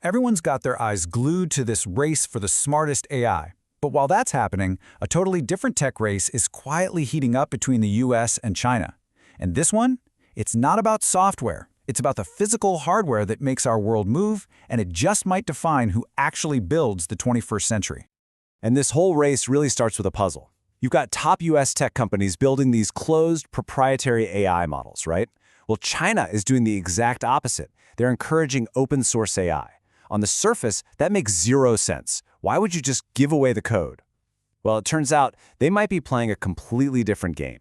Everyone's got their eyes glued to this race for the smartest AI. But while that's happening, a totally different tech race is quietly heating up between the US and China. And this one? It's not about software. It's about the physical hardware that makes our world move, and it just might define who actually builds the 21st century. And this whole race really starts with a puzzle. You've got top US tech companies building these closed, proprietary AI models, right? Well, China is doing the exact opposite. They're encouraging open source AI. On the surface, that makes zero sense. Why would you just give away the code? Well, it turns out they might be playing a completely different game.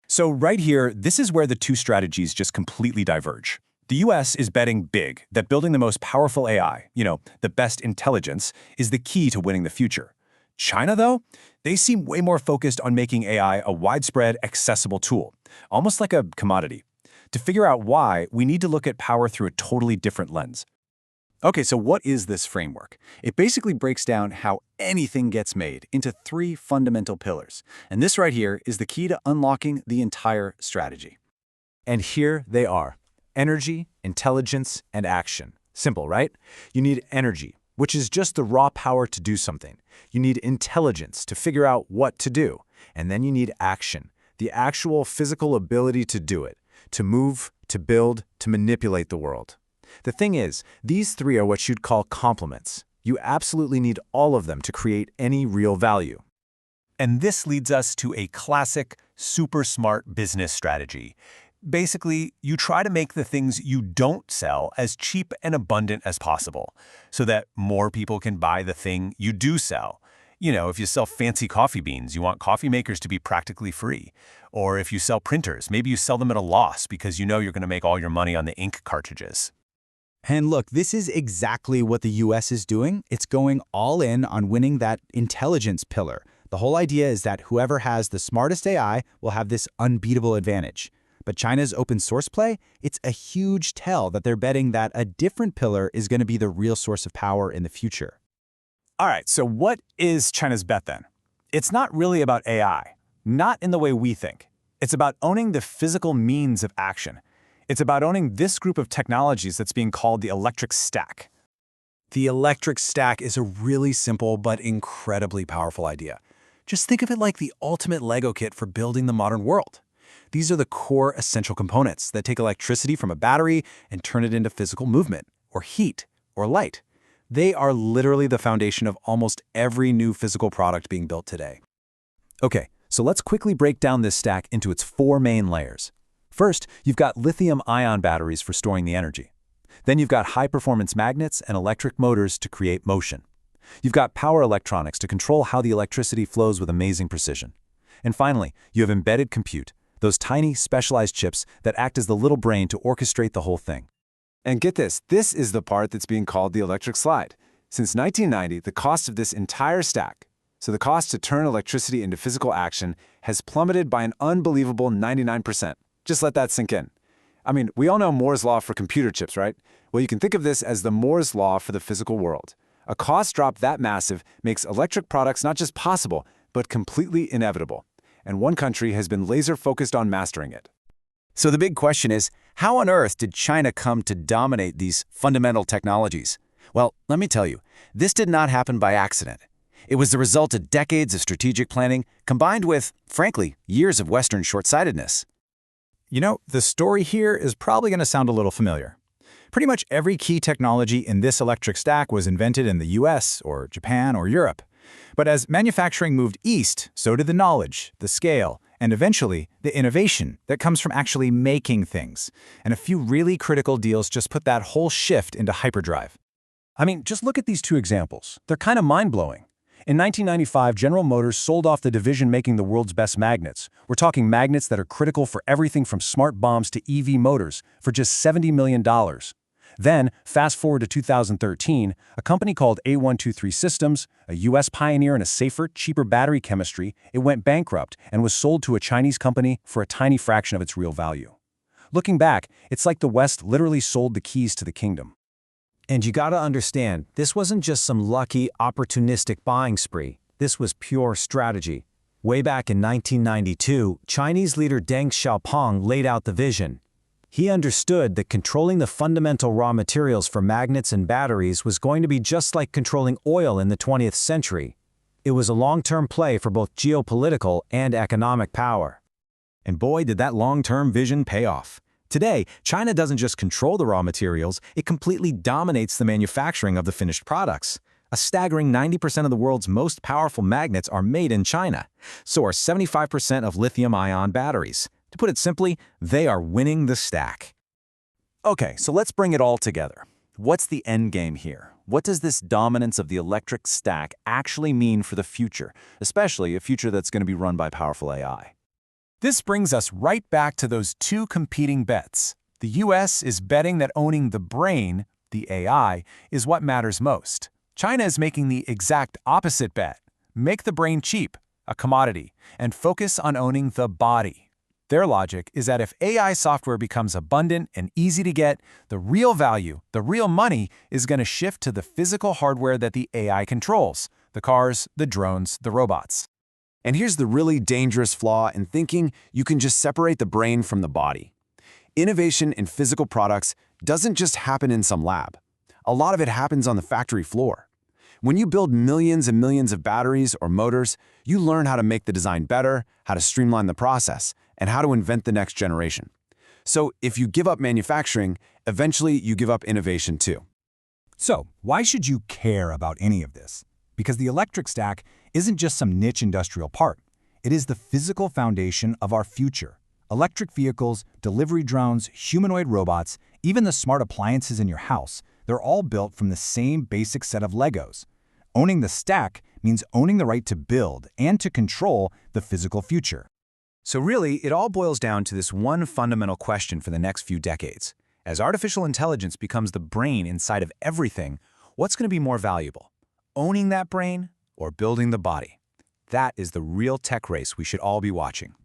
So right here, this is where the two strategies just completely diverge. The US is betting big that building the most powerful AI, the best intelligence, is the key to winning the future. China, though, they seem way more focused on making AI a widespread, accessible tool, almost like a commodity. To figure out why, we need to look at power through a totally different lens. Okay, so what is this framework? It basically breaks down how anything gets made into three fundamental pillars. And this right here is the key to unlocking the entire strategy. And here they are: energy, intelligence, and action. Simple, right? You need energy, which is just the raw power to do something. You need intelligence to figure out what to do. And then you need action, the actual physical ability to do it, to move, to build, to manipulate the world. The thing is, these three are what you'd call complements. You absolutely need all of them to create any real value. And this leads us to a classic, super smart business strategy. Basically, you try to make the things you don't sell as cheap and abundant as possible, so that more people can buy the thing you do sell. If you sell fancy coffee beans, you want coffee makers to be practically free. Or if you sell printers, maybe you sell them at a loss because you're going to make all your money on the ink cartridges. And look, this is exactly what the US is doing. It's going all in on winning that intelligence pillar. The whole idea is that whoever has the smartest AI will have this unbeatable advantage. But China's open source play, it's a huge tell that they're betting that a different pillar is going to be the real source of power in the future. All right, so what is China's bet then? It's not really about AI, not in the way we think. It's about owning the physical means of action. It's about owning this group of technologies that's being called the electric stack. The electric stack is a really simple but incredibly powerful idea. Just think of it like the ultimate Lego kit for building the modern world. These are the core essential components that take electricity from a battery and turn it into physical movement, or heat, or light. They are literally the foundation of almost every new physical product being built today. Okay, so let's quickly break down this stack into its four main layers. First, you've got lithium-ion batteries for storing the energy. Then you've got high-performance magnets and electric motors to create motion. You've got power electronics to control how the electricity flows with amazing precision. And finally, you have embedded compute, those tiny, specialized chips that act as the little brain to orchestrate the whole thing. And get this is the part that's being called the electric slide. Since 1990, the cost of this entire stack, so the cost to turn electricity into physical action, has plummeted by an unbelievable 99%. Just let that sink in. I mean, we all know Moore's law for computer chips, right? Well, you can think of this as the Moore's law for the physical world. A cost drop that massive makes electric products not just possible, but completely inevitable. And one country has been laser-focused on mastering it. So the big question is, how on earth did China come to dominate these fundamental technologies? Well, let me tell you, this did not happen by accident. It was the result of decades of strategic planning combined with, frankly, years of Western short-sightedness. The story here is probably going to sound a little familiar. Pretty much every key technology in this electric stack was invented in the US or Japan or Europe. But as manufacturing moved east, so did the knowledge, the scale, and eventually the innovation that comes from actually making things. And a few really critical deals just put that whole shift into hyperdrive. I mean, just look at these two examples. They're kind of mind-blowing. In 1995, General Motors sold off the division making the world's best magnets. We're talking magnets that are critical for everything from smart bombs to EV motors for just $70 million. Then, fast forward to 2013, a company called A123 Systems, a US pioneer in a safer, cheaper battery chemistry, it went bankrupt and was sold to a Chinese company for a tiny fraction of its real value. Looking back, it's like the West literally sold the keys to the kingdom. And you gotta understand, this wasn't just some lucky, opportunistic buying spree. This was pure strategy. Way back in 1992, Chinese leader Deng Xiaoping laid out the vision. He understood that controlling the fundamental raw materials for magnets and batteries was going to be just like controlling oil in the 20th century. It was a long-term play for both geopolitical and economic power. And boy, did that long-term vision pay off. Today, China doesn't just control the raw materials, it completely dominates the manufacturing of the finished products. A staggering 90% of the world's most powerful magnets are made in China. So are 75% of lithium-ion batteries. To put it simply, they are winning the stack. Okay, so let's bring it all together. What's the end game here? What does this dominance of the electric stack actually mean for the future, especially a future that's going to be run by powerful AI? This brings us right back to those two competing bets. The US is betting that owning the brain, the AI, is what matters most. China is making the exact opposite bet. Make the brain cheap, a commodity, and focus on owning the body. Their logic is that if AI software becomes abundant and easy to get, the real value, the real money, is going to shift to the physical hardware that the AI controls: the cars, the drones, the robots. And here's the really dangerous flaw in thinking you can just separate the brain from the body. Innovation in physical products doesn't just happen in some lab. A lot of it happens on the factory floor. When you build millions and millions of batteries or motors, you learn how to make the design better, how to streamline the process, and how to invent the next generation. So if you give up manufacturing, eventually you give up innovation too. So, why should you care about any of this? Because the electric stack isn't just some niche industrial part. It is the physical foundation of our future. Electric vehicles, delivery drones, humanoid robots, even the smart appliances in your house, they're all built from the same basic set of Legos. Owning the stack means owning the right to build and to control the physical future. So really, it all boils down to this one fundamental question for the next few decades. As artificial intelligence becomes the brain inside of everything, what's going to be more valuable? Owning that brain or building the body? That is the real tech race we should all be watching.